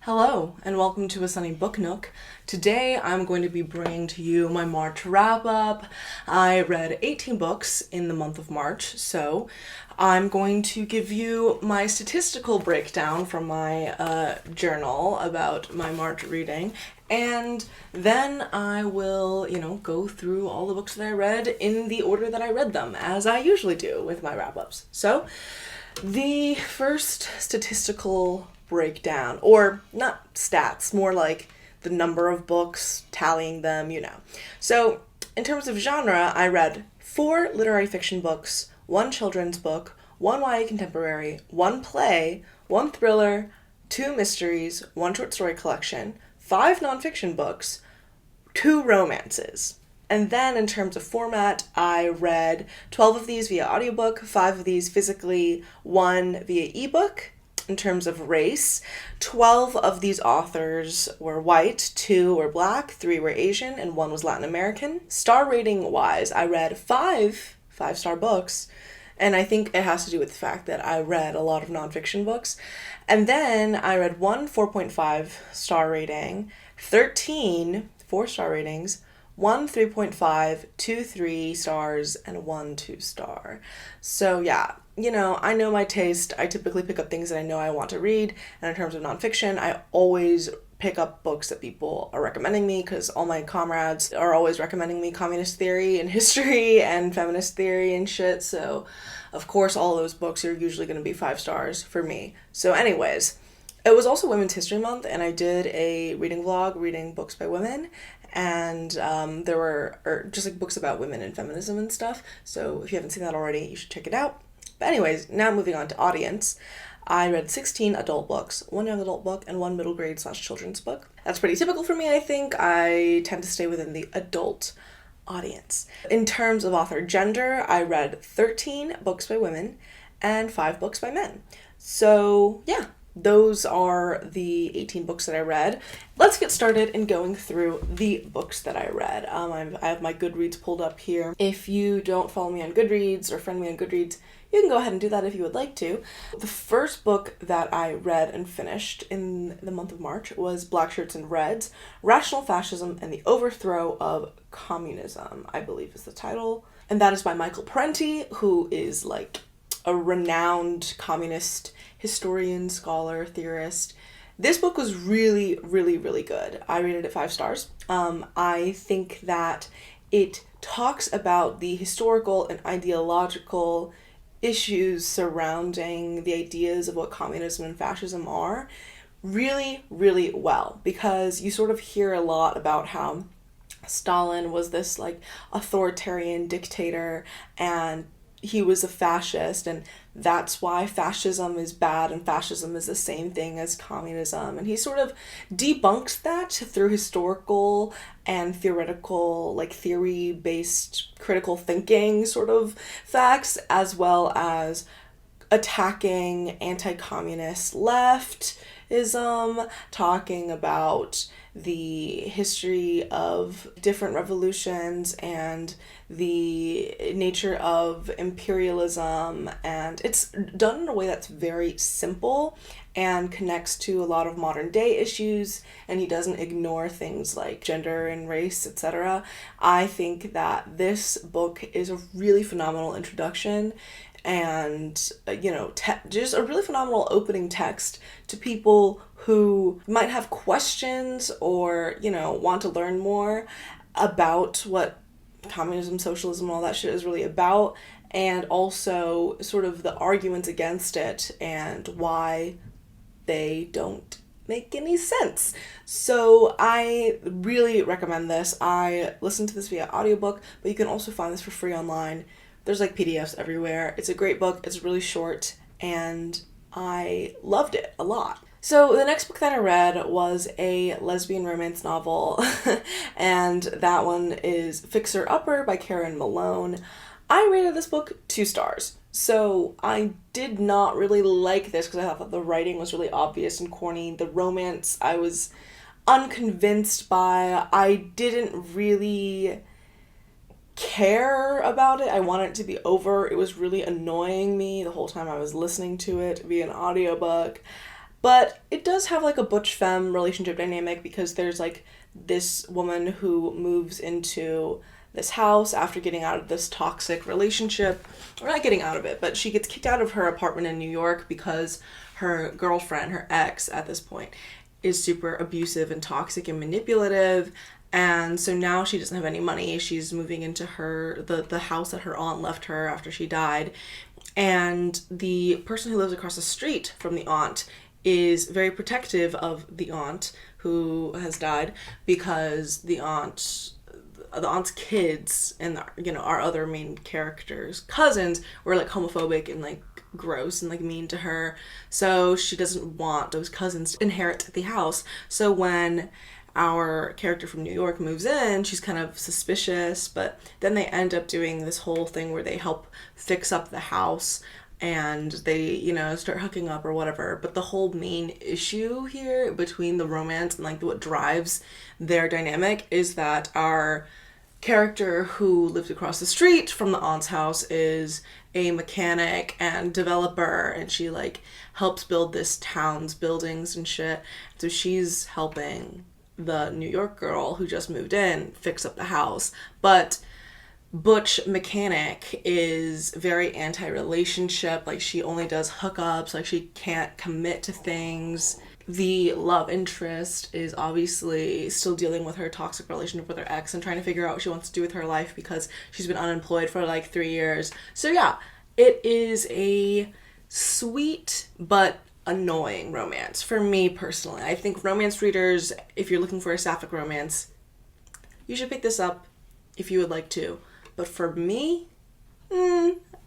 Hello, and welcome to A Sunny Book Nook. Today I'm going to be bringing to you my March wrap-up. I read 18 books in the month of March, so I'm going to give you my statistical breakdown from my journal about my March reading, and then I will, go through all the books that I read in the order that I read them, as I usually do with my wrap-ups. So, the first statistical breakdown, or not stats, more like the number of books, tallying them, So, in terms of genre, I read 4 literary fiction books, 1 children's book, 1 YA contemporary, 1 play, 1 thriller, 2 mysteries, 1 short story collection, 5 nonfiction books, 2 romances. And then in terms of format, I read 12 of these via audiobook, 5 of these physically, 1 via ebook. In terms of race, 12 of these authors were white, 2 were black, 3 were Asian, and 1 was Latin American. Star rating wise, I read 5 5-star books, and I think it has to do with the fact that I read a lot of nonfiction books. And then I read 1 4.5 star rating, 13 4-star ratings, 1 3.5, 2 3 stars, and 1 2-star. So yeah, I know my taste. I typically pick up things that I know I want to read. And in terms of nonfiction, I always pick up books that people are recommending me, because all my comrades are always recommending me communist theory and history and feminist theory and shit. So, of course, all those books are usually going to be 5 stars for me. So anyways, it was also Women's History Month, and I did a reading vlog reading books by women. And there were just like books about women and feminism and stuff. So if you haven't seen that already, you should check it out. But anyways, now moving on to audience. I read 16 adult books, 1 young adult book, and 1 middle grade / children's book. That's pretty typical for me, I think. I tend to stay within the adult audience. In terms of author gender, I read 13 books by women and 5 books by men. So yeah, those are the 18 books that I read. Let's get started in going through the books that I read. I have my Goodreads pulled up here. If you don't follow me on Goodreads or friend me on Goodreads, you can go ahead and do that if you would like to. The first book that I read and finished in the month of March was Blackshirts and Reds, Rational Fascism and the Overthrow of Communism, I believe is the title. And that is by Michael Parenti, who is like a renowned communist historian, scholar, theorist. This book was really, really, really good. I rated it 5 stars. I think that it talks about the historical and ideological issues surrounding the ideas of what communism and fascism are really, really well, because you sort of hear a lot about how Stalin was this like authoritarian dictator and he was a fascist, and that's why fascism is bad and fascism is the same thing as communism. And he sort of debunks that through historical and theoretical, like theory-based critical thinking sort of facts, as well as attacking anti-communist leftism, talking about the history of different revolutions and the nature of imperialism, and it's done in a way that's very simple and connects to a lot of modern day issues, and he doesn't ignore things like gender and race, etc. I think that this book is a really phenomenal introduction and just a really phenomenal opening text to people who might have questions or want to learn more about what communism, socialism, all that shit is really about, and also sort of the arguments against it and why they don't make any sense. So I really recommend this. I listened to this via audiobook, but you can also find this for free online. There's like PDFs everywhere. It's a great book. It's really short, and I loved it a lot. So the next book that I read was a lesbian romance novel, and that one is Fixer Upper by Cara Malone. I rated this book 2 stars. So I did not really like this because I thought that the writing was really obvious and corny. The romance I was unconvinced by. I didn't really care about it. I wanted it to be over. It was really annoying me the whole time I was listening to it via an audiobook. But it does have like a butch femme relationship dynamic because there's like this woman who moves into this house after getting out of this toxic relationship, or not getting out of it, but she gets kicked out of her apartment in New York because her girlfriend, her ex at this point, is super abusive and toxic and manipulative. And so now she doesn't have any money. She's moving into the house that her aunt left her after she died. And the person who lives across the street from the aunt is very protective of the aunt who has died, because the aunt's kids and, you know, our other main characters' cousins were like homophobic and like gross and like mean to her. So she doesn't want those cousins to inherit the house. So when our character from New York moves in, she's kind of suspicious, but then they end up doing this whole thing where they help fix up the house and they, you know, start hooking up or whatever. But the whole main issue here between the romance and like what drives their dynamic is that our character who lives across the street from the aunt's house is a mechanic and developer, and she like helps build this town's buildings and shit. So she's helping the New York girl who just moved in fix up the house. But butch mechanic is very anti-relationship. Like, she only does hookups. Like, she can't commit to things. The love interest is obviously still dealing with her toxic relationship with her ex and trying to figure out what she wants to do with her life because she's been unemployed for like 3 years. So yeah, it is a sweet but annoying romance for me personally. I think romance readers, if you're looking for a sapphic romance, you should pick this up if you would like to. But for me,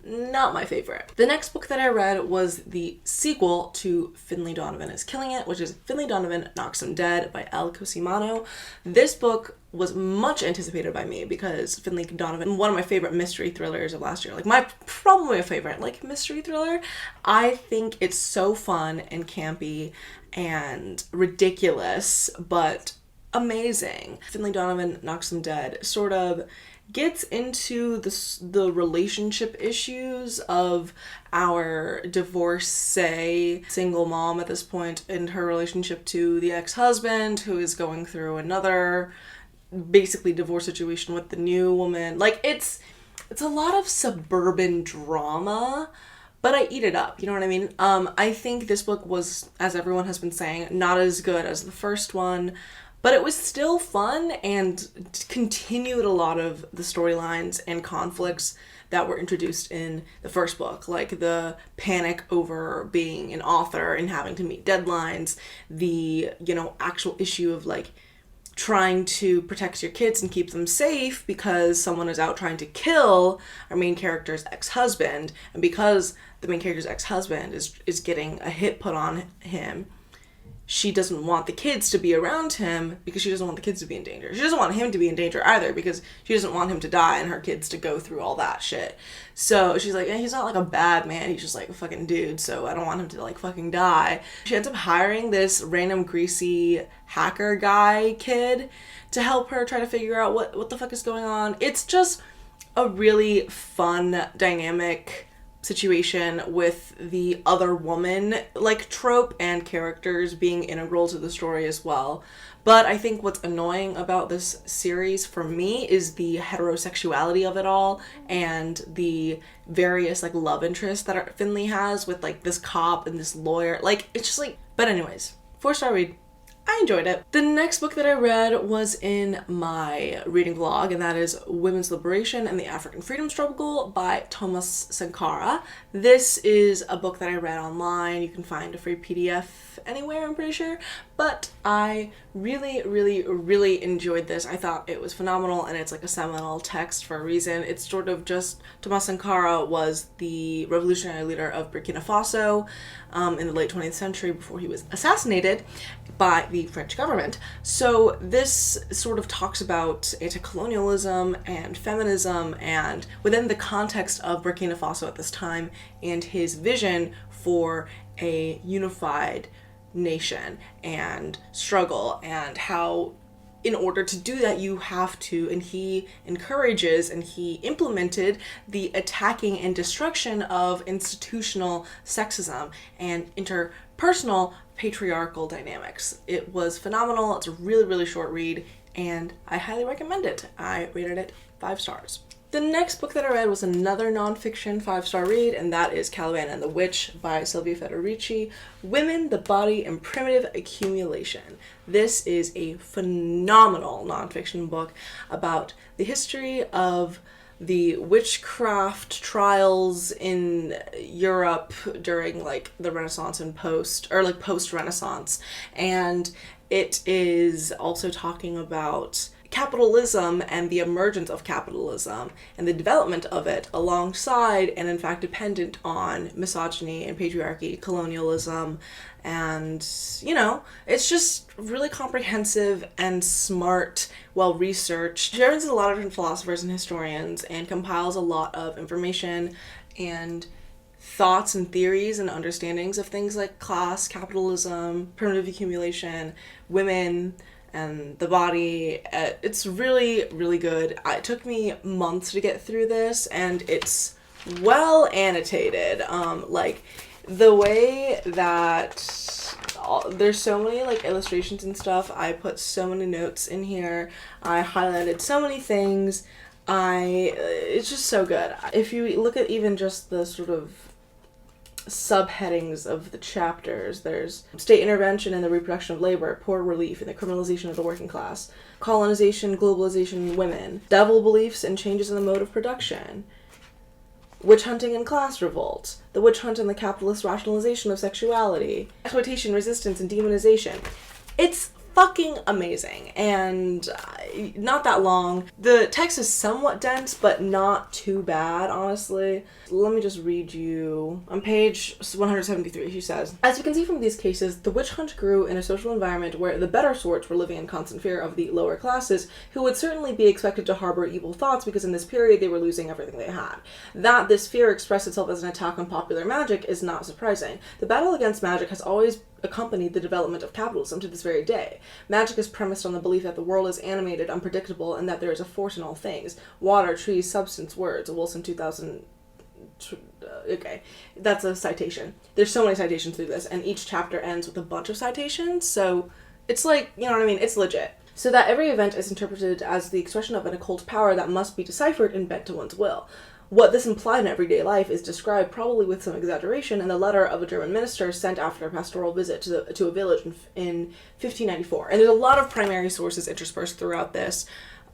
not my favorite. The next book that I read was the sequel to Finlay Donovan is Killing It, which is Finlay Donovan Knocks Him Dead by Elle Cosimano. This book was much anticipated by me because Finlay Donovan, one of my favorite mystery thrillers of last year, like probably my favorite like mystery thriller. I think it's so fun and campy and ridiculous, but amazing. Finlay Donovan Knocks Him Dead sort of gets into the relationship issues of our divorcee single mom at this point in her relationship to the ex-husband, who is going through another basically divorce situation with the new woman. Like, it's a lot of suburban drama, but I eat it up, you know what I mean? I think this book was, as everyone has been saying, not as good as the first one, but it was still fun and continued a lot of the storylines and conflicts that were introduced in the first book, like the panic over being an author and having to meet deadlines, the, you know, actual issue of like trying to protect your kids and keep them safe because someone is out trying to kill our main character's ex-husband, and because the main character's ex-husband is getting a hit put on him, she doesn't want the kids to be around him because she doesn't want the kids to be in danger. She doesn't want him to be in danger either because she doesn't want him to die and her kids to go through all that shit. So she's like, he's not like a bad man, he's just like a fucking dude, so I don't want him to like fucking die. She ends up hiring this random greasy hacker guy kid to help her try to figure out what the fuck is going on. It's just a really fun dynamic situation with the other woman like trope and characters being integral to the story as well. But I think what's annoying about this series for me is the heterosexuality of it all and the various like love interests that Finlay has with like this cop and this lawyer. Like, it's just like, but anyways, 4-star read. I enjoyed it. The next book that I read was in my reading vlog, and that is Women's Liberation and the African Freedom Struggle by Thomas Sankara. This is a book that I read online. You can find a free PDF anywhere, I'm pretty sure. But I really, really, really enjoyed this. I thought it was phenomenal, and it's like a seminal text for a reason. It's sort of just, Thomas Sankara was the revolutionary leader of Burkina Faso in the late 20th century before he was assassinated by the French government. So this sort of talks about anti-colonialism and feminism and within the context of Burkina Faso at this time and his vision for a unified nation and struggle, and how in order to do that you have to, and he encourages and he implemented the attacking and destruction of institutional sexism and interpersonal personal patriarchal dynamics. It was phenomenal. It's a really, really short read, and I highly recommend it. I rated it 5 stars. The next book that I read was another nonfiction 5-star read, and that is Caliban and the Witch by Sylvia Federici, Women, the Body, and Primitive Accumulation. This is a phenomenal nonfiction book about the history of the witchcraft trials in Europe during like the Renaissance and post-Renaissance. And it is also talking about capitalism and the emergence of capitalism and the development of it alongside and in fact dependent on misogyny and patriarchy, colonialism, and it's just really comprehensive and smart, well researched. She references a lot of different philosophers and historians and compiles a lot of information and thoughts and theories and understandings of things like class, capitalism, primitive accumulation, women, and the body. It's really, really good. It took me months to get through this, and it's well annotated. Like the way that there's so many like illustrations and stuff. I put so many notes in here. I highlighted so many things. It's just so good. If you look at even just the sort of subheadings of the chapters, there's state intervention in the reproduction of labor, poor relief, and the criminalization of the working class, colonization, globalization, women, devil beliefs and changes in the mode of production, witch hunting and class revolt, the witch hunt and the capitalist rationalization of sexuality, exploitation, resistance, and demonization. It's fucking amazing, and not that long. The text is somewhat dense, but not too bad, honestly. Let me just read you. On page 173, she says, "As you can see from these cases, the witch hunt grew in a social environment where the better sorts were living in constant fear of the lower classes, who would certainly be expected to harbor evil thoughts because in this period they were losing everything they had. That this fear expressed itself as an attack on popular magic is not surprising. The battle against magic has always accompanied the development of capitalism to this very day. Magic is premised on the belief that the world is animated, unpredictable, and that there is a force in all things. Water, trees, substance, words." Wilson 2000. Okay, that's a citation. There's so many citations through this, and each chapter ends with a bunch of citations, so it's like, you know what I mean? It's legit. "So that every event is interpreted as the expression of an occult power that must be deciphered and bent to one's will. What this implied in everyday life is described, probably with some exaggeration, in the letter of a German minister sent after a pastoral visit to a village in 1594. And there's a lot of primary sources interspersed throughout this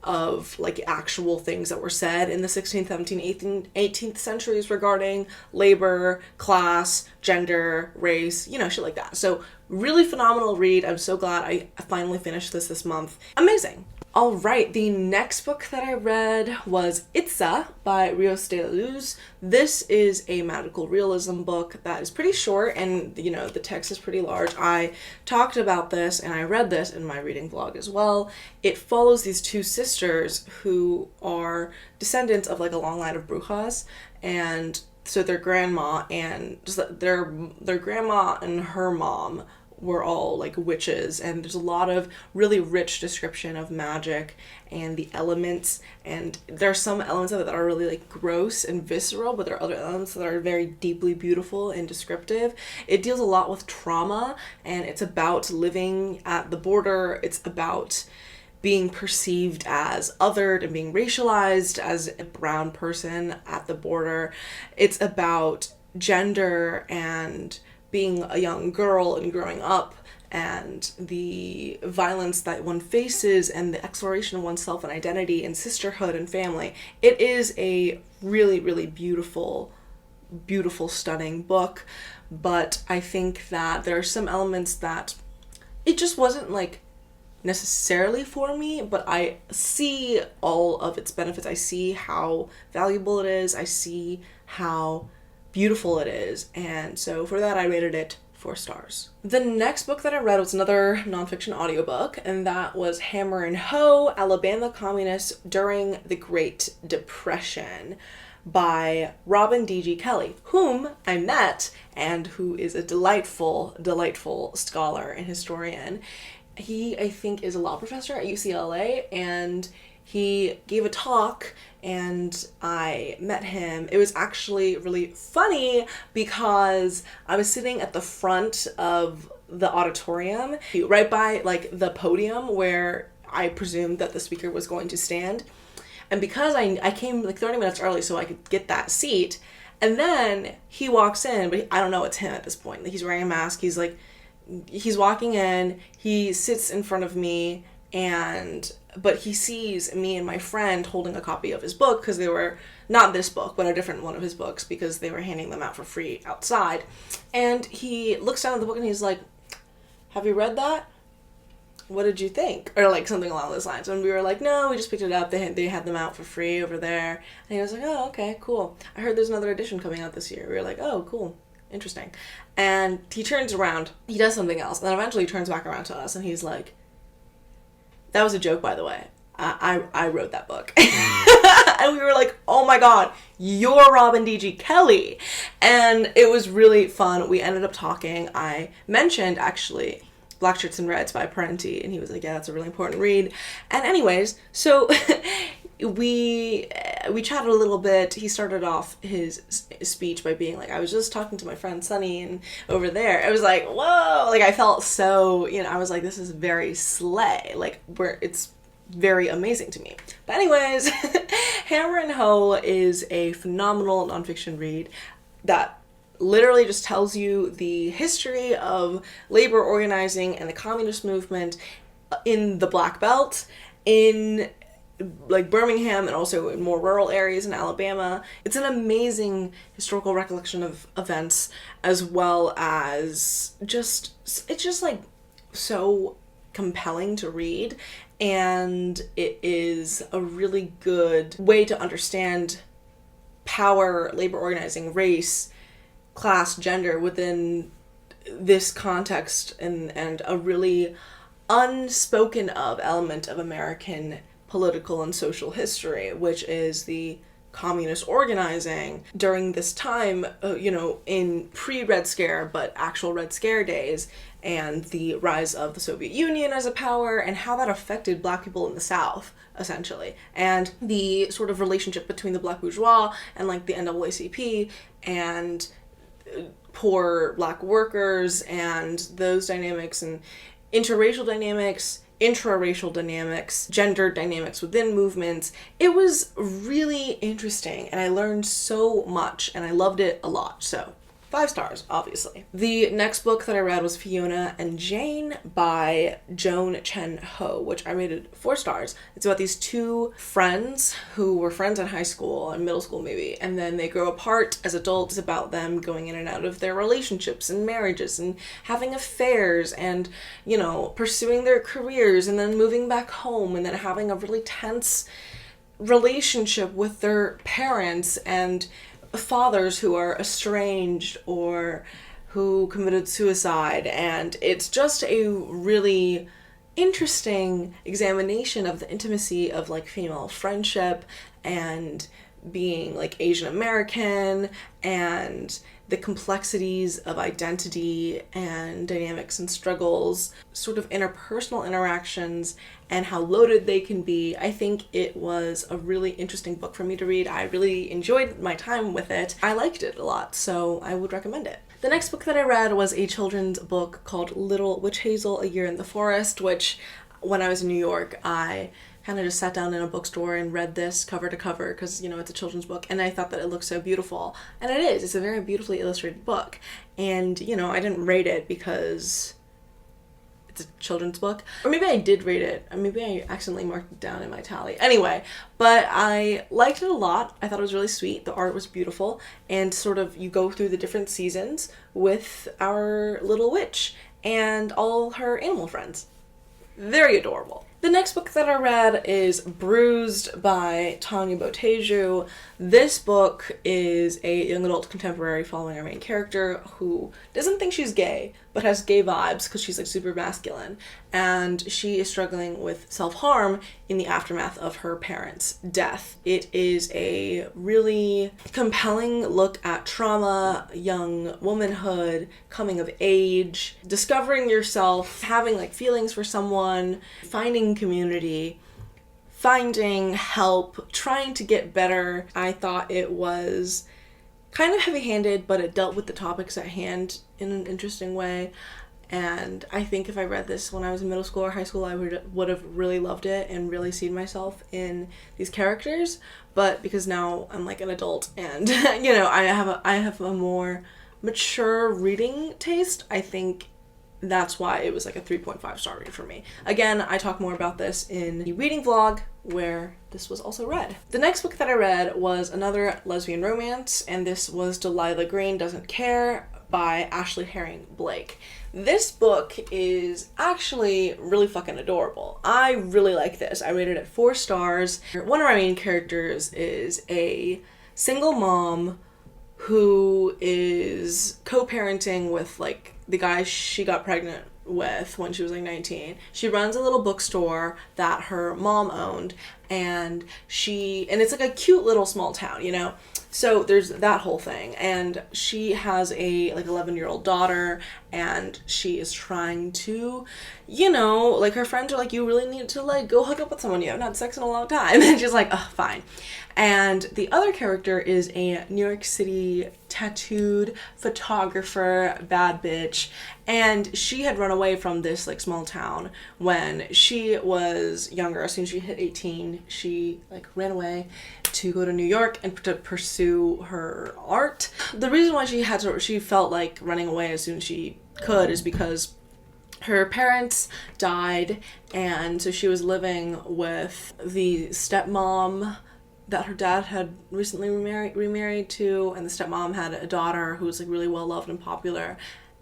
of like actual things that were said in the 16th, 17th, 18th centuries regarding labor, class, gender, race, shit like that. So really phenomenal read. I'm so glad I finally finished this month. Amazing. All right, the next book that I read was Itzá by Rios de la Luz. This is a magical realism book that is pretty short, and the text is pretty large. I talked about this and I read this in my reading vlog as well. It follows these two sisters who are descendants of like a long line of brujas, and so their grandma and just their grandma and her mom were all like witches, and there's a lot of really rich description of magic and the elements, and there are some elements of it that are really like gross and visceral, but there are other elements that are very deeply beautiful and descriptive. It deals a lot with trauma, and it's about living at the border. It's about being perceived as othered and being racialized as a brown person at the border. It's about gender and being a young girl and growing up, and the violence that one faces, and the exploration of oneself and identity and sisterhood and family. It is a really, really beautiful, stunning book, but I think that there are some elements that it just wasn't like necessarily for me, but I see all of its benefits. I see how valuable it is. I see how beautiful it is, and so for that I rated it 4 stars. The next book that I read was another nonfiction audiobook, and that was Hammer and Hoe, Alabama Communists During the Great Depression by Robin D.G. Kelley, whom I met and who is a delightful scholar and historian. He, I think, is a law professor at UCLA, and he gave a talk and I met him. It was actually really funny because I was sitting at the front of the auditorium, right by like the podium where I presumed that the speaker was going to stand. And because I came like 30 minutes early so I could get that seat, and then he walks in, but I don't know it's him at this point. He's wearing a mask. He's walking in, he sits in front of me, but he sees me and my friend holding a copy of his book, because they were, not this book, but a different one of his books, because they were handing them out for free outside. And he looks down at the book and he's like, "Have you read that? What did you think?" Or like something along those lines. And we were like, "No, we just picked it up. They had them out for free over there." And he was like, "Oh, okay, cool. I heard there's another edition coming out this year." We were like, "Oh, cool. Interesting." And he turns around, he does something else, and then eventually he turns back around to us and he's like, "That was a joke, by the way. I wrote that book." And we were like, "Oh my god, you're Robin D.G. Kelley." And it was really fun. We ended up talking. I mentioned, actually, Blackshirts and Reds by Parenti, and he was like, "Yeah, that's a really important read." And anyways, so we chatted a little bit. He started off his speech by being like, "I was just talking to my friend Sunny and over there." I was like, whoa, like I felt so, I was like, this is very slay, like it's very amazing to me. But anyways, Hammer and Hoe is a phenomenal nonfiction read that literally just tells you the history of labor organizing and the communist movement in the Black Belt, in like Birmingham, and also in more rural areas in Alabama. It's an amazing historical recollection of events, as well as it's just like so compelling to read, and it is a really good way to understand power, labor organizing, race, class, gender within this context, and a really unspoken of element of American political and social history, which is the communist organizing during this time, in pre-Red Scare, but actual Red Scare days, and the rise of the Soviet Union as a power, and how that affected Black people in the South, essentially, and the sort of relationship between the Black bourgeois and like the NAACP and poor Black workers, and those dynamics, and interracial dynamics, intraracial dynamics, gender dynamics within movements. It was really interesting, and I learned so much, and I loved it a lot. So 5 stars, obviously. The next book that I read was Fiona and Jane by Joan Chen Ho, which I rated 4 stars. It's about these 2 friends who were friends in high school and middle school maybe, and then they grow apart as adults, about them going in and out of their relationships and marriages and having affairs and, pursuing their careers and then moving back home and then having a really tense relationship with their parents and fathers who are estranged or who committed suicide. And it's just a really interesting examination of the intimacy of like female friendship and being like Asian American, and the complexities of identity and dynamics and struggles, sort of interpersonal interactions, and how loaded they can be. I think it was a really interesting book for me to read. I really enjoyed my time with it. I liked it a lot, so I would recommend it. The next book that I read was a children's book called Little Witch Hazel, A Year in the Forest, which when I was in New York, I kind of just sat down in a bookstore and read this cover to cover because, it's a children's book, and I thought that it looked so beautiful. And it is. It's a very beautifully illustrated book. And, I didn't rate it because it's a children's book. Or maybe I did rate it. Or maybe I accidentally marked it down in my tally. Anyway, but I liked it a lot. I thought it was really sweet. The art was beautiful. And sort of you go through the different seasons with our little witch and all her animal friends. Very adorable. The next book that I read is Bruised by Tanya Boteju. This book is a young adult contemporary following our main character who doesn't think she's gay, but has gay vibes because she's like super masculine. And she is struggling with self-harm in the aftermath of her parents' death. It is a really compelling look at trauma, young womanhood, coming of age, discovering yourself, having like feelings for someone, finding community, finding help, trying to get better. I thought it was kind of heavy-handed, but it dealt with the topics at hand in an interesting way. And I think if I read this when I was in middle school or high school, I would have really loved it and really seen myself in these characters. But because now I'm like an adult and you know, I have a more mature reading taste, I think that's why it was like a 3.5 star read for me. Again, I talk more about this in the reading vlog where this was also read. The next book that I read was another lesbian romance, and this was Delilah Green Doesn't Care by Ashley Herring Blake. This book is actually really fucking adorable. I really like this. I rated it 4 stars. One of our main characters is a single mom who is co-parenting with like the guy she got pregnant with when she was like 19. She runs a little bookstore that her mom owned, and it's like a cute little small town, you know? So there's that whole thing, and she has a like 11-year-old daughter, and she is trying to, you know, like her friends are like, you really need to like go hook up with someone, you haven't had sex in a long time, and she's like, oh, fine. And the other character is a New York City tattooed photographer, bad bitch, and she had run away from this like small town when she was younger. As soon as she hit 18, she like ran away to go to New York and to pursue her art. The reason why she felt like running away as soon as she could is because her parents died, and so she was living with the stepmom that her dad had recently remarried to, and the stepmom had a daughter who was like really well loved and popular.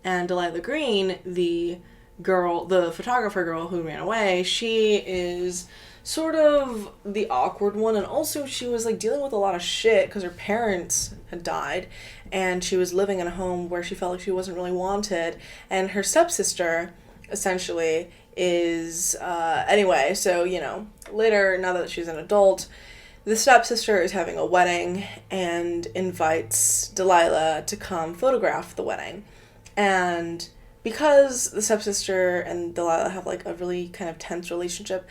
And Delilah Green, the photographer girl who ran away, she is sort of the awkward one, and also she was like dealing with a lot of shit because her parents had died, and she was living in a home where she felt like she wasn't really wanted, and her stepsister essentially is anyway, so you know, later, now that she's an adult, the stepsister is having a wedding and invites Delilah to come photograph the wedding. And because the stepsister and Delilah have like a really kind of tense relationship,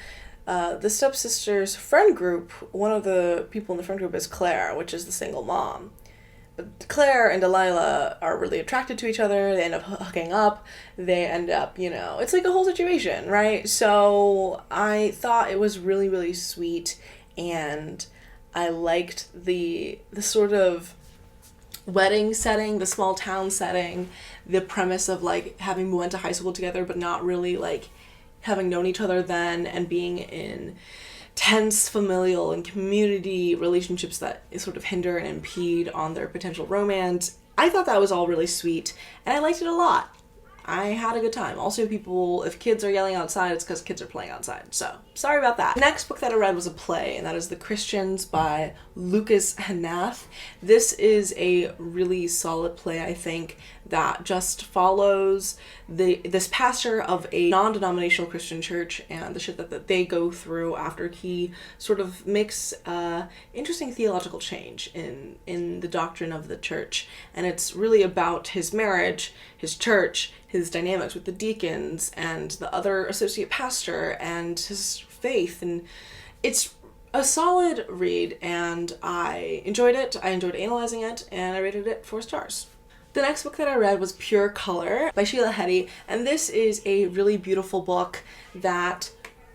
the stepsister's friend group, one of the people in the friend group is Claire, which is the single mom. But Claire and Delilah are really attracted to each other. They end up hooking up. They end up, you know, it's like a whole situation, right? So I thought it was really, really sweet, and I liked the sort of wedding setting, the small town setting, the premise of like having went to high school together but not really like having known each other then, and being in tense familial and community relationships that sort of hinder and impede on their potential romance. I thought that was all really sweet, and I liked it a lot. I had a good time. Also, if kids are yelling outside, it's because kids are playing outside. So, sorry about that. The next book that I read was a play, and that is The Christians by Lucas Hnath. This is a really solid play, I think, that just follows this pastor of a non-denominational Christian church and the shit that they go through after he sort of makes interesting theological change in the doctrine of the church. And it's really about his marriage, his church, his dynamics with the deacons and the other associate pastor, and his faith. And it's a solid read, and I enjoyed it. I enjoyed analyzing it, and I rated it 4 stars. The next book that I read was Pure Color by Sheila Heti, and this is a really beautiful book that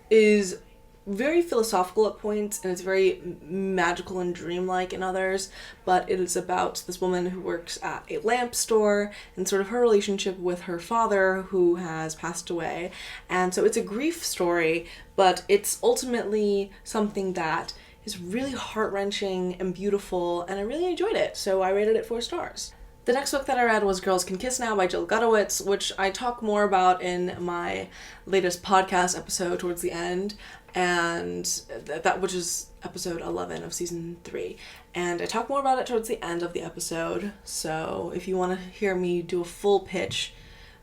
is very philosophical at points, and it's very magical and dreamlike in others, but it is about this woman who works at a lamp store and sort of her relationship with her father who has passed away. And so it's a grief story, but it's ultimately something that is really heart-wrenching and beautiful, and I really enjoyed it, so I rated it 4 stars. The next book that I read was Girls Can Kiss Now by Jill Gutowitz, which I talk more about in my latest podcast episode towards the end, and that which is episode 11 of season 3. And I talk more about it towards the end of the episode, so if you want to hear me do a full pitch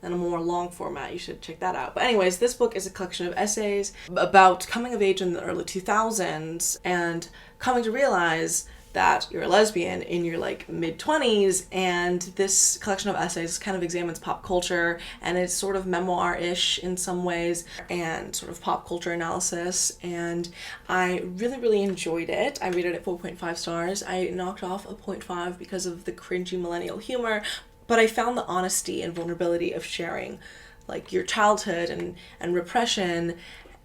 in a more long format, you should check that out. But anyways, this book is a collection of essays about coming of age in the early 2000s and coming to realize that you're a lesbian in your like mid-20s, and this collection of essays kind of examines pop culture, and it's sort of memoir-ish in some ways and sort of pop culture analysis, and I really enjoyed it. I rated it 4.5 stars. I knocked off a 0.5 because of the cringy millennial humor, but I found the honesty and vulnerability of sharing like your childhood and repression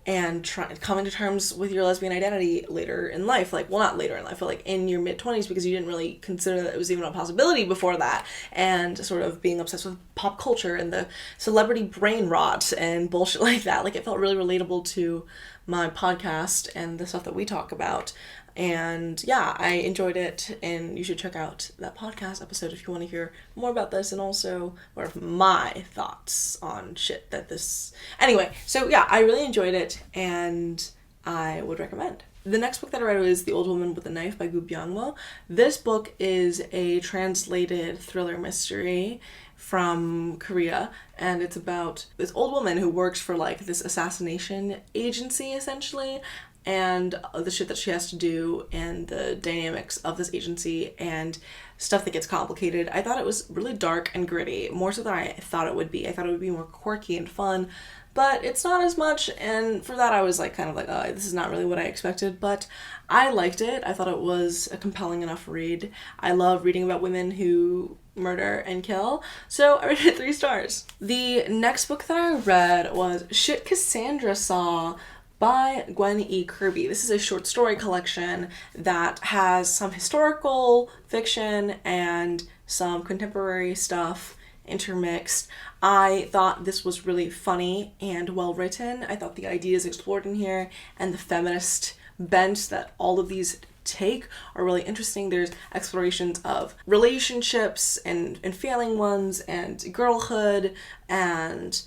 and coming to terms with your lesbian identity later in life. Like, well, not later in life, but like in your mid-20s, because you didn't really consider that it was even a possibility before that, and sort of being obsessed with pop culture and the celebrity brain rot and bullshit like that. Like, it felt really relatable to my podcast and the stuff that we talk about. And yeah, I enjoyed it, and you should check out that podcast episode if you want to hear more about this and also more of my thoughts on shit that this... Anyway, so yeah, I really enjoyed it, and I would recommend. The next book that I read was The Old Woman with a Knife by Byeong-Mo. This book is a translated thriller mystery from Korea, and it's about this old woman who works for like this assassination agency essentially, and the shit that she has to do and the dynamics of this agency and stuff that gets complicated. I thought it was really dark and gritty, more so than I thought it would be. I thought it would be more quirky and fun, but it's not as much, and for that I was like kind of like, oh, this is not really what I expected, but I liked it. I thought it was a compelling enough read. I love reading about women who murder and kill, so I rated it 3 stars. The next book that I read was Shit Cassandra Saw by Gwen E. Kirby. This is a short story collection that has some historical fiction and some contemporary stuff intermixed. I thought this was really funny and well written. I thought the ideas explored in here and the feminist bent that all of these take are really interesting. There's explorations of relationships and failing ones and girlhood and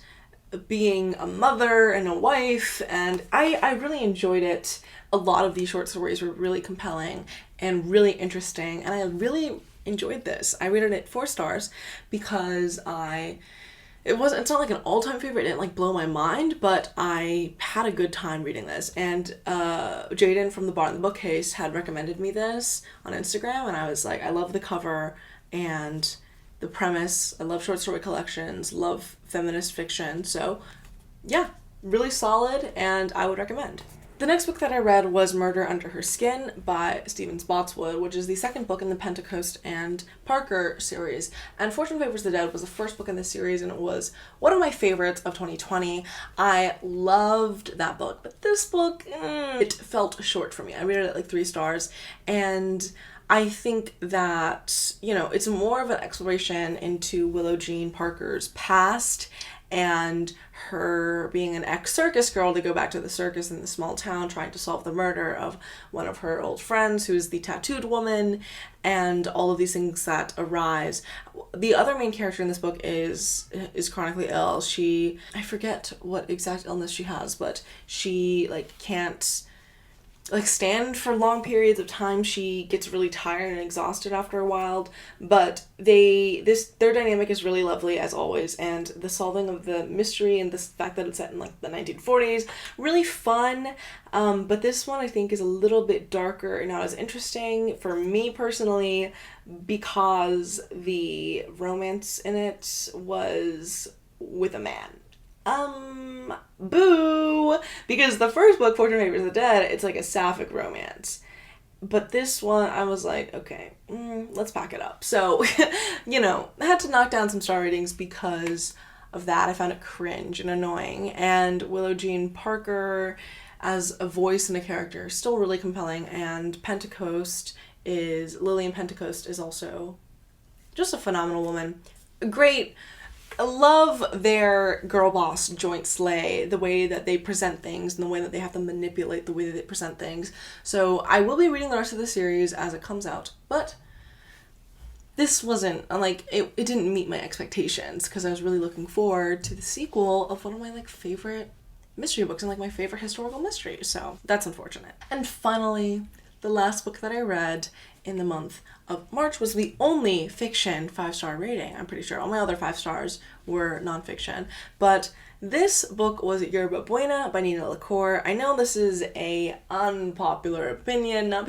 being a mother and a wife, and I really enjoyed it. A lot of these short stories were really compelling and really interesting, and I really enjoyed this. I rated it 4 stars because it's not like an all-time favorite, it didn't like blow my mind, but I had a good time reading this. And Jaden from the Bar in the Bookcase had recommended me this on Instagram, and I was like, I love the cover and the premise. I love short story collections, love feminist fiction, so yeah, really solid, and I would recommend. The next book that I read was Murder Under Her Skin by Stephen Spotswood, which is the second book in the Pentecost and Parker series. And Fortune Favors the Dead was the first book in this series, and it was one of my favorites of 2020. I loved that book, but this book, it felt short for me. I rated it like 3 stars, and I think that, you know, it's more of an exploration into Willow Jean Parker's past and her being an ex-circus girl to go back to the circus in the small town trying to solve the murder of one of her old friends who's the tattooed woman, and all of these things that arise. The other main character in this book is chronically ill. I forget what exact illness she has, but she like can't like stand for long periods of time. She gets really tired and exhausted after a while, but their dynamic is really lovely as always, and the solving of the mystery and the fact that it's set in like the 1940s, really fun. But this one I think is a little bit darker and not as interesting for me personally because the romance in it was with a man. Boo! Because the first book, Fortune Favors the Dead, it's like a sapphic romance. But this one, I was like, okay, let's pack it up. So, you know, I had to knock down some star ratings because of that. I found it cringe and annoying. And Willow Jean Parker, as a voice and a character, still really compelling. And Lillian Pentecost is also just a phenomenal woman. Great. I love their girl boss joint slay, the way that they present things and the way that they have to manipulate the way that they present things. So I will be reading the rest of the series as it comes out, but this wasn't, like, it didn't meet my expectations because I was really looking forward to the sequel of one of my, like, favorite mystery books and, like, my favorite historical mystery. So that's unfortunate. And finally, the last book that I read in the month of March was the only fiction 5-star rating. I'm pretty sure all my other 5 stars were nonfiction, but This book was Yerba Buena by Nina LaCour. I know this is a unpopular opinion. Not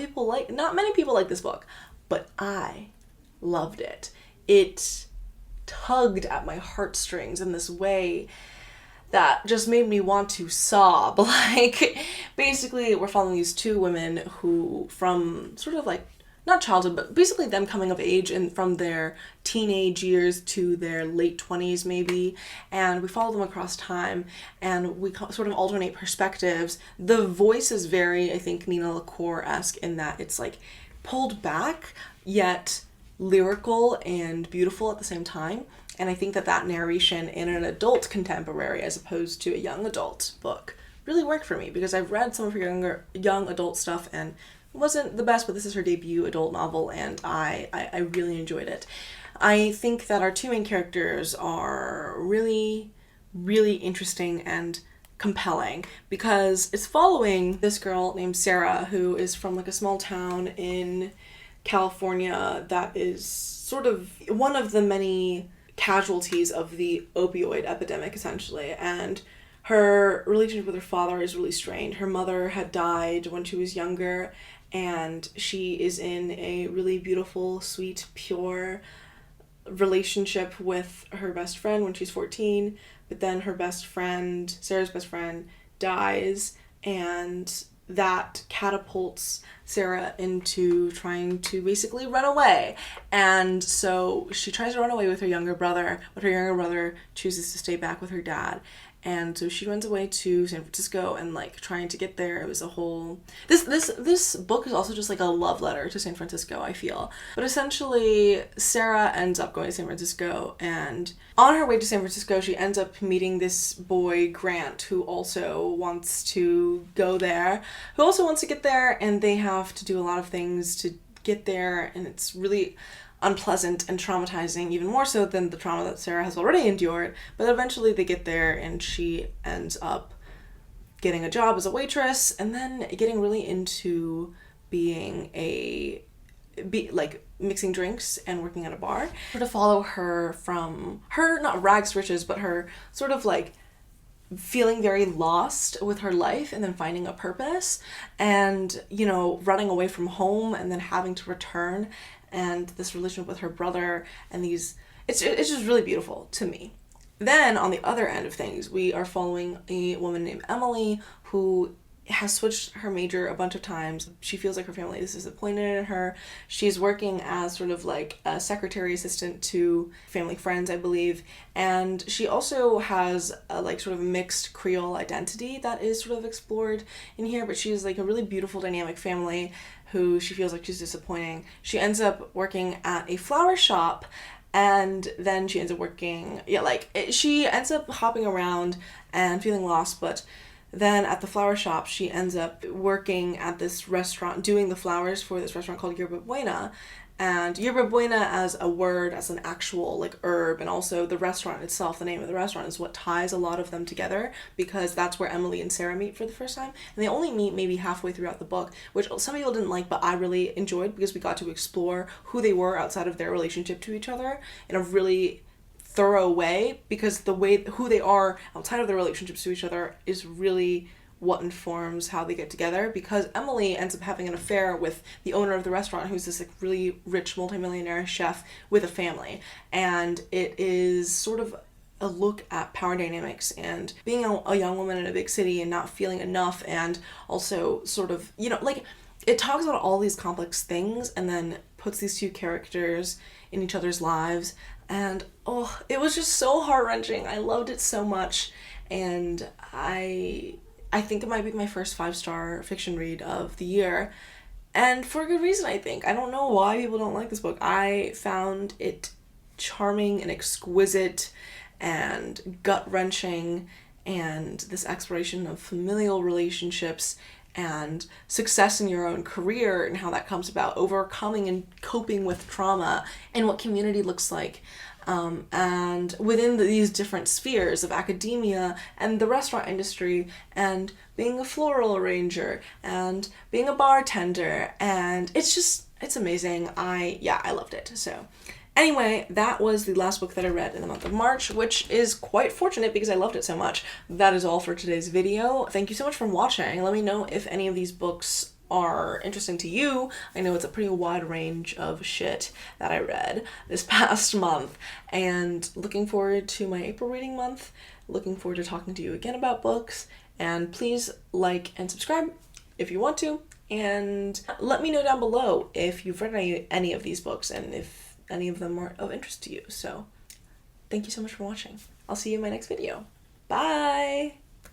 many people like this book, but I loved it. It tugged at my heartstrings in this way that just made me want to sob. Like, basically, we're following these two women who, from sort of like, not childhood, but basically them coming of age and from their teenage years to their late 20s maybe, and we follow them across time, and we sort of alternate perspectives. The voice is very, I think, Nina LaCour-esque in that it's like pulled back, yet lyrical and beautiful at the same time. And I think that narration in an adult contemporary as opposed to a young adult book really worked for me, because I've read some of her young adult stuff and it wasn't the best, but this is her debut adult novel, and I really enjoyed it. I think that our two main characters are really, really interesting and compelling, because it's following this girl named Sarah, who is from like a small town in California that is sort of one of the many casualties of the opioid epidemic, essentially. And her relationship with her father is really strained. Her mother had died when she was younger, and she is in a really beautiful, sweet, pure relationship with her best friend when she's 14, but then her best friend, Sarah's best friend, dies, and that catapults Sarah into trying to basically run away. And so she tries to run away with her younger brother, but her younger brother chooses to stay back with her dad. And so she runs away to San Francisco, and like trying to get there, it was a whole... This book is also just like a love letter to San Francisco, I feel. But essentially, Sarah ends up going to San Francisco, and on her way to San Francisco, she ends up meeting this boy, Grant, who also wants to go there, who also wants to get there, and they have to do a lot of things to get there, and it's really unpleasant and traumatizing, even more so than the trauma that Sarah has already endured. But eventually they get there, and she ends up getting a job as a waitress, and then getting really into being mixing drinks and working at a bar. To follow her from her, not rags to riches, but her sort of like feeling very lost with her life and then finding a purpose, and, you know, running away from home and then having to return, and this relationship with her brother, and it's just really beautiful to me. Then on the other end of things, we are following a woman named Emily, who has switched her major a bunch of times. She feels like her family is disappointed in her. She's working as sort of like a secretary assistant to family friends, I believe. And she also has a like sort of mixed Creole identity that is sort of explored in here, but she's like a really beautiful dynamic family who she feels like she's disappointing. She ends up working at a flower shop, and then she ends up working, she ends up hopping around and feeling lost, but then at the flower shop, she ends up working at this restaurant, doing the flowers for this restaurant called Yerba Buena. And Yerba Buena as a word, as an actual like herb, and also the restaurant itself, the name of the restaurant, is what ties a lot of them together, because that's where Emily and Sarah meet for the first time. And they only meet maybe halfway throughout the book, which some people didn't like, but I really enjoyed, because we got to explore who they were outside of their relationship to each other in a really thorough way, because the way who they are outside of their relationships to each other is really what informs how they get together, because Emily ends up having an affair with the owner of the restaurant, who's this like really rich multimillionaire chef with a family, and it is sort of a look at power dynamics and being a young woman in a big city and not feeling enough, and also sort of, you know, like it talks about all these complex things and then puts these two characters in each other's lives. And it was just so heart-wrenching. I loved it so much, and I think it might be my first 5-star fiction read of the year, and for a good reason, I think. I don't know why people don't like this book. I found it charming and exquisite and gut-wrenching, and this exploration of familial relationships and success in your own career and how that comes about, overcoming and coping with trauma, and what community looks like. And within these different spheres of academia and the restaurant industry, and being a floral arranger and being a bartender, and it's amazing. I loved it. So Anyway, that was the last book that I read in the month of March, which is quite fortunate because I loved it so much. That is all for today's video. Thank you so much for watching. Let me know if any of these books are interesting to you. I know it's a pretty wide range of shit that I read this past month, and looking forward to my April reading month. Looking forward to talking to you again about books, and please like and subscribe if you want to, and let me know down below if you've read any of these books and if any of them are of interest to you. So thank you so much for watching. I'll see you in my next video. Bye!